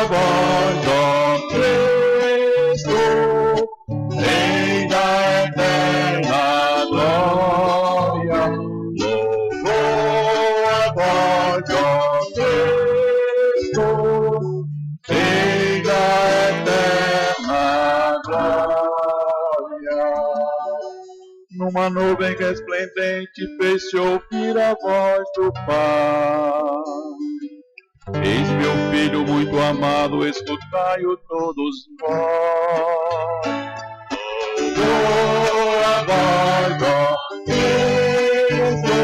vós, ó Cristo, Rei da eterna glória. Louvor a vós, ó Cristo, Rei da eterna glória. Numa nuvem resplendente fez-se ouvir a voz do Pai. Eis meu filho muito amado, escutai-o todos vós. Louvor a vós, ó Cristo,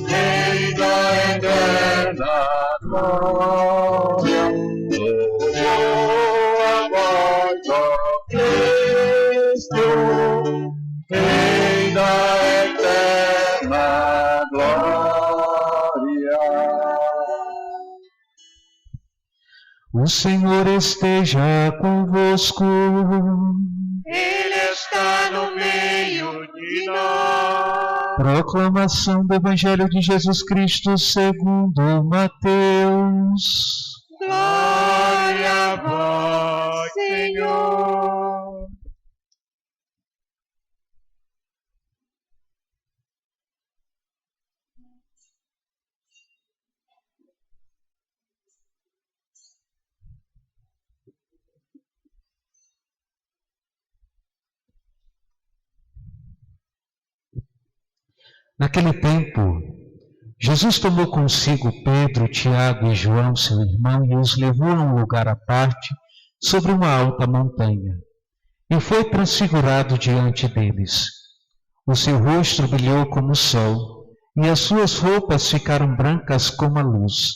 Rei da eterna glória. Louvor a vós, ó Cristo, Rei da eterna glória. O Senhor esteja convosco. Ele está no meio de nós. Proclamação do Evangelho de Jesus Cristo segundo Mateus. Glória a vós, Senhor. Naquele tempo, Jesus tomou consigo Pedro, Tiago e João, seu irmão, e os levou a um lugar à parte, sobre uma alta montanha, e foi transfigurado diante deles. O seu rosto brilhou como o sol, e as suas roupas ficaram brancas como a luz.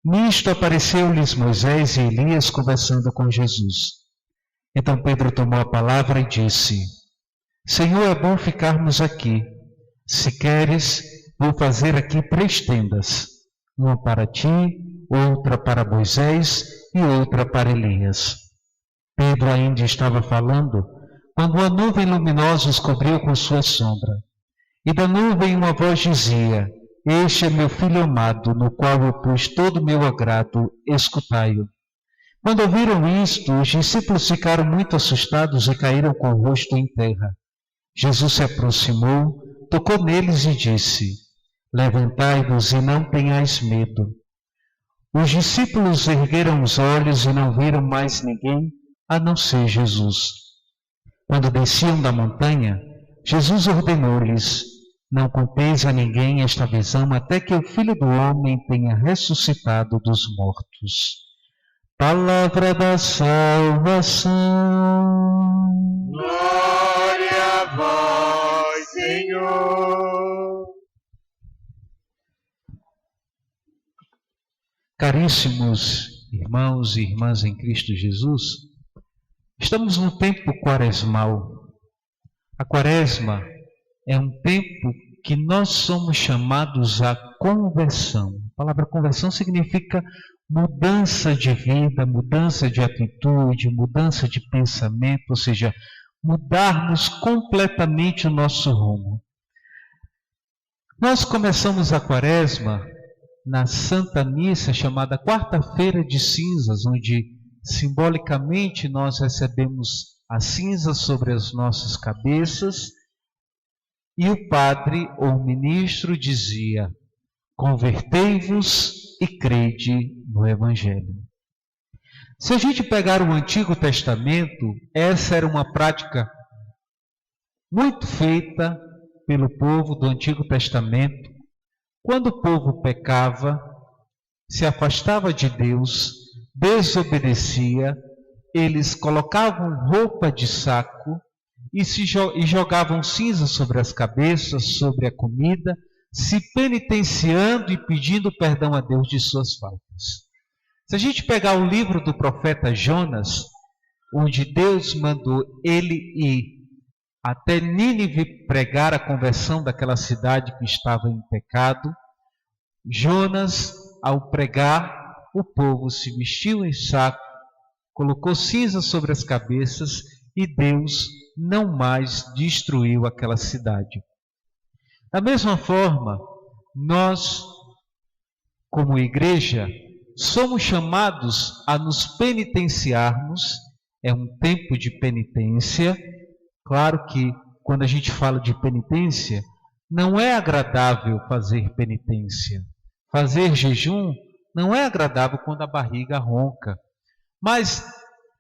Nisto apareceu-lhes Moisés e Elias conversando com Jesus. Então Pedro tomou a palavra e disse: Senhor, é bom ficarmos aqui. Se queres, vou fazer aqui 3 tendas, uma para ti, outra para Moisés e outra para Elias. Pedro ainda estava falando, quando uma nuvem luminosa os cobriu com sua sombra. E da nuvem uma voz dizia: Este é meu filho amado, no qual eu pus todo o meu agrado, escutai-o. Quando ouviram isto, os discípulos ficaram muito assustados e caíram com o rosto em terra. Jesus se aproximou, tocou neles e disse: Levantai-vos e não tenhais medo. Os discípulos ergueram os olhos e não viram mais ninguém, a não ser Jesus. Quando desciam da montanha, Jesus ordenou-lhes: Não conteis a ninguém esta visão, até que o Filho do Homem tenha ressuscitado dos mortos. Palavra da salvação. Glória a vós, Senhor. Caríssimos irmãos e irmãs em Cristo Jesus, estamos num tempo quaresmal. A quaresma é um tempo que nós somos chamados à conversão. A palavra conversão significa mudança de vida, mudança de atitude, mudança de pensamento, ou seja, mudarmos completamente o nosso rumo. Nós começamos a quaresma na Santa Missa, chamada Quarta-feira de Cinzas, onde simbolicamente nós recebemos a cinza sobre as nossas cabeças, e o padre ou o ministro dizia: convertei-vos e crede no Evangelho. Se a gente pegar o Antigo Testamento, essa era uma prática muito feita pelo povo do Antigo Testamento. Quando o povo pecava, se afastava de Deus, desobedecia, eles colocavam roupa de saco e jogavam cinza sobre as cabeças, sobre a comida, se penitenciando e pedindo perdão a Deus de suas faltas. Se a gente pegar o livro do profeta Jonas, onde Deus mandou ele ir até Nínive pregar a conversão daquela cidade que estava em pecado, Jonas, ao pregar, o povo se vestiu em saco, colocou cinza sobre as cabeças e Deus não mais destruiu aquela cidade. Da mesma forma, nós, como igreja, somos chamados a nos penitenciarmos, é um tempo de penitência. Claro que quando a gente fala de penitência, não é agradável fazer penitência. Fazer jejum não é agradável quando a barriga ronca, mas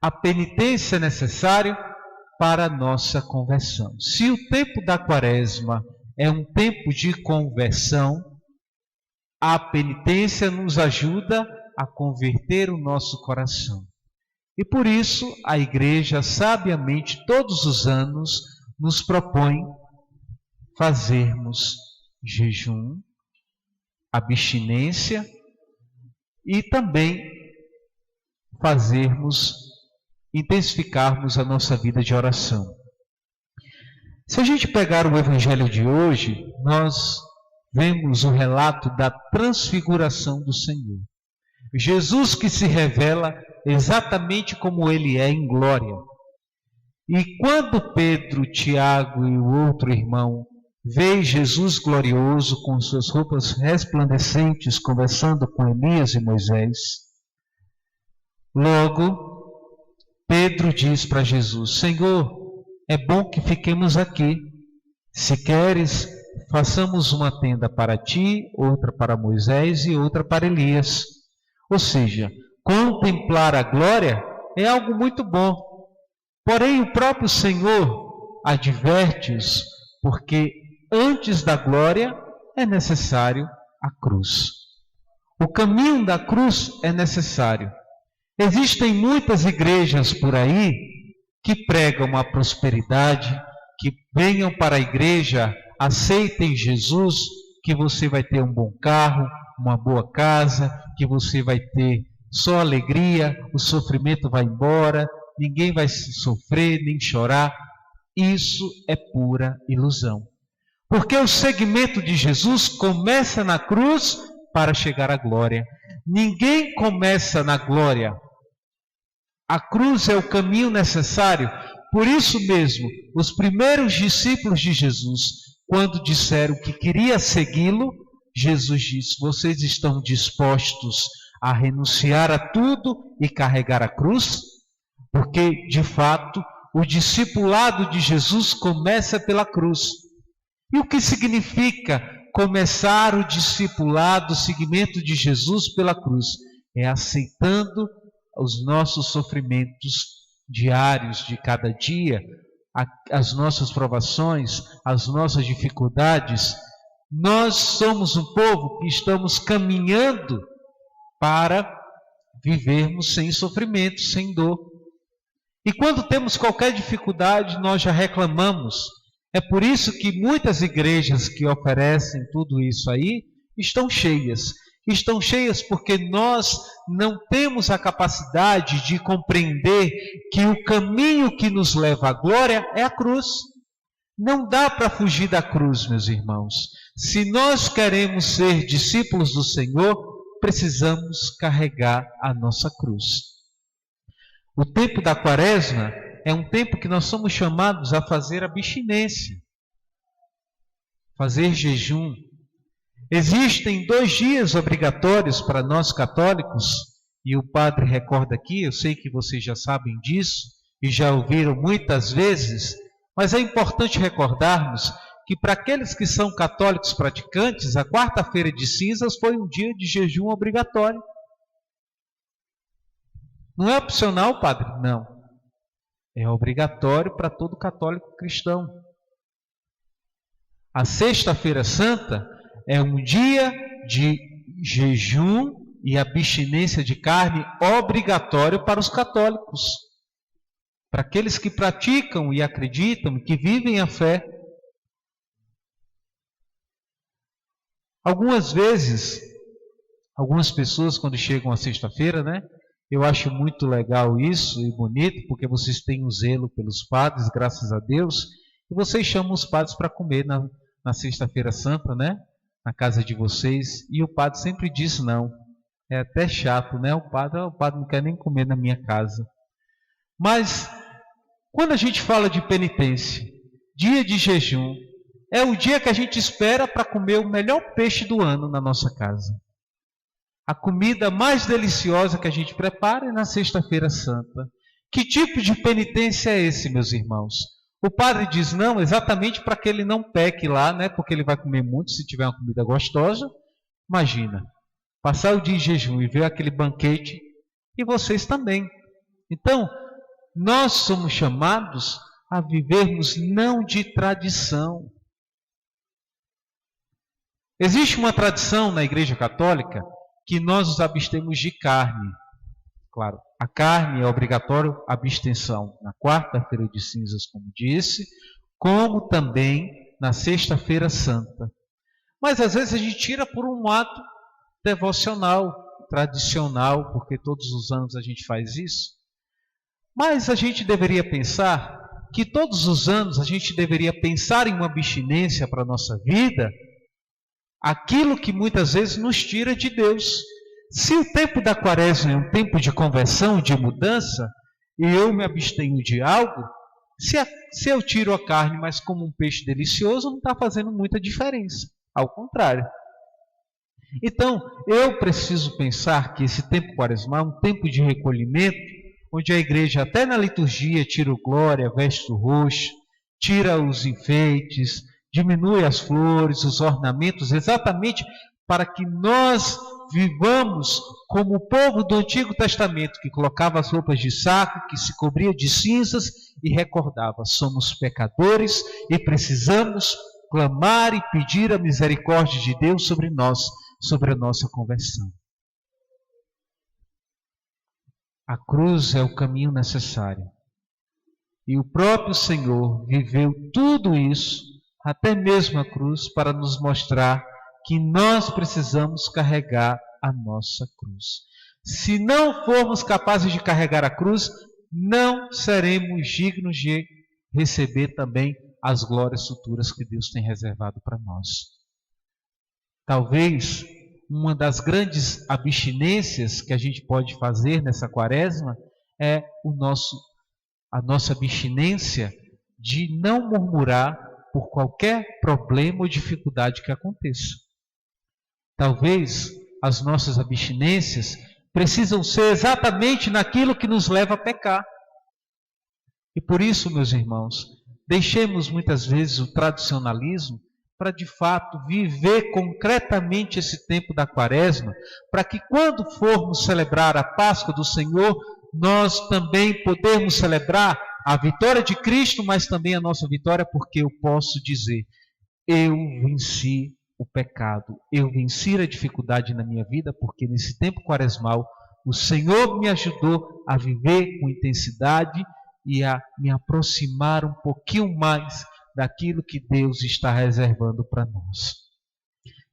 a penitência é necessária para a nossa conversão. Se o tempo da quaresma é um tempo de conversão, a penitência nos ajuda a converter o nosso coração. E por isso a Igreja, sabiamente, todos os anos, nos propõe fazermos jejum, abstinência e também intensificarmos a nossa vida de oração. Se a gente pegar o Evangelho de hoje, nós vemos o relato da transfiguração do Senhor. Jesus que se revela exatamente como Ele é em glória. E quando Pedro, Tiago e o outro irmão veem Jesus glorioso com suas roupas resplandecentes conversando com Elias e Moisés, logo Pedro diz para Jesus: Senhor, é bom que fiquemos aqui. Se queres, façamos uma tenda para ti, outra para Moisés e outra para Elias. Ou seja, contemplar a glória é algo muito bom. Porém, o próprio Senhor adverte-os, porque antes da glória é necessário a cruz. O caminho da cruz é necessário. Existem muitas igrejas por aí que pregam a prosperidade, que venham para a igreja, aceitem Jesus, que você vai ter um bom carro, uma boa casa, que você vai ter só alegria, o sofrimento vai embora, ninguém vai sofrer nem chorar. Isso é pura ilusão. Porque o seguimento de Jesus começa na cruz para chegar à glória. Ninguém começa na glória. A cruz é o caminho necessário. Por isso mesmo, os primeiros discípulos de Jesus, quando disseram que queria segui-lo, Jesus disse: vocês estão dispostos a renunciar a tudo e carregar a cruz? Porque, de fato, o discipulado de Jesus começa pela cruz. E o que significa começar o discipulado, o seguimento de Jesus pela cruz? É aceitando os nossos sofrimentos diários de cada dia, as nossas provações, as nossas dificuldades. Nós somos um povo que estamos caminhando para vivermos sem sofrimento, sem dor. E quando temos qualquer dificuldade, nós já reclamamos. É por isso que muitas igrejas que oferecem tudo isso aí estão cheias. Estão cheias porque nós não temos a capacidade de compreender que o caminho que nos leva à glória é a cruz. Não dá para fugir da cruz, meus irmãos. Se nós queremos ser discípulos do Senhor, precisamos carregar a nossa cruz. O tempo da quaresma é um tempo que nós somos chamados a fazer abstinência, fazer jejum. Existem 2 dias obrigatórios para nós católicos, e o padre recorda aqui, eu sei que vocês já sabem disso e já ouviram muitas vezes, mas é importante recordarmos que para aqueles que são católicos praticantes, a quarta-feira de cinzas foi um dia de jejum obrigatório. Não é opcional, padre? Não. É obrigatório para todo católico cristão. A Sexta-feira Santa é um dia de jejum e abstinência de carne obrigatório para os católicos. Para aqueles que praticam e acreditam, que vivem a fé. Algumas vezes, algumas pessoas quando chegam à sexta-feira, eu acho muito legal isso e bonito, porque vocês têm um zelo pelos padres, graças a Deus, e vocês chamam os padres para comer na Sexta-feira Santa, na casa de vocês, e o padre sempre diz não. É até chato, o padre não quer nem comer na minha casa. Mas, quando a gente fala de penitência, dia de jejum, é o dia que a gente espera para comer o melhor peixe do ano na nossa casa. A comida mais deliciosa que a gente prepara é na Sexta-feira Santa. Que tipo de penitência é esse, meus irmãos? O padre diz não, exatamente para que ele não peque lá, né? Porque ele vai comer muito se tiver uma comida gostosa. Imagina, passar o dia em jejum e ver aquele banquete, e vocês também. Então, nós somos chamados a vivermos não de tradição. Existe uma tradição na Igreja Católica que nós nos abstemos de carne. Claro, a carne é obrigatório abstenção na quarta-feira de cinzas, como disse, como também na Sexta-feira Santa. Mas às vezes a gente tira por um ato devocional, tradicional, porque todos os anos a gente faz isso. Mas a gente deveria pensar que todos os anos a gente deveria pensar em uma abstinência para a nossa vida, aquilo que muitas vezes nos tira de Deus. Se o tempo da quaresma é um tempo de conversão, de mudança, e eu me abstenho de algo, se eu tiro a carne, mas como um peixe delicioso, não está fazendo muita diferença. Ao contrário. Então, eu preciso pensar que esse tempo quaresmal é um tempo de recolhimento, onde a igreja, até na liturgia, tira o glória, veste o roxo, tira os enfeites, diminui as flores, os ornamentos, exatamente para que nós vivamos como o povo do Antigo Testamento, que colocava as roupas de saco, que se cobria de cinzas e recordava: somos pecadores e precisamos clamar e pedir a misericórdia de Deus sobre nós, sobre a nossa conversão. A cruz é o caminho necessário. E o próprio Senhor viveu tudo isso, até mesmo a cruz, para nos mostrar que nós precisamos carregar a nossa cruz. Se não formos capazes de carregar a cruz, não seremos dignos de receber também as glórias futuras que Deus tem reservado para nós. Talvez uma das grandes abstinências que a gente pode fazer nessa quaresma é a nossa abstinência de não murmurar por qualquer problema ou dificuldade que aconteça. Talvez as nossas abstinências precisam ser exatamente naquilo que nos leva a pecar. E por isso, meus irmãos, deixemos muitas vezes o tradicionalismo para de fato viver concretamente esse tempo da quaresma, para que quando formos celebrar a Páscoa do Senhor, nós também podemos celebrar a vitória de Cristo, mas também a nossa vitória, porque eu posso dizer: eu venci o pecado, eu venci a dificuldade na minha vida, porque nesse tempo quaresmal o Senhor me ajudou a viver com intensidade e a me aproximar um pouquinho mais daquilo que Deus está reservando para nós.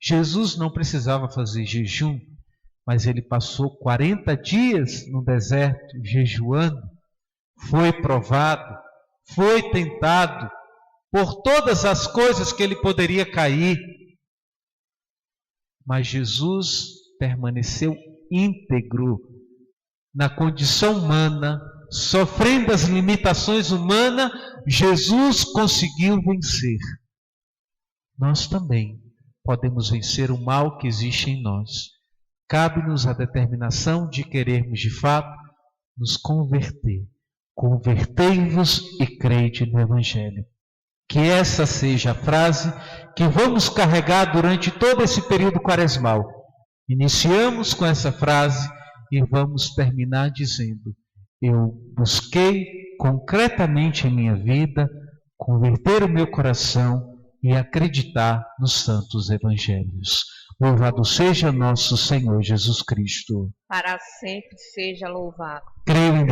Jesus não precisava fazer jejum, mas ele passou 40 dias no deserto jejuando, foi provado, foi tentado por todas as coisas que ele poderia cair, mas Jesus permaneceu íntegro na condição humana, sofrendo as limitações humanas. Jesus conseguiu vencer. Nós também podemos vencer o mal que existe em nós. Cabe-nos a determinação de querermos de fato nos converter. Convertei-vos e crede no Evangelho. Que essa seja a frase que vamos carregar durante todo esse período quaresmal. Iniciamos com essa frase e vamos terminar dizendo: eu busquei concretamente em minha vida converter o meu coração e acreditar nos santos evangelhos. Louvado seja nosso Senhor Jesus Cristo. Para sempre seja louvado. Creio em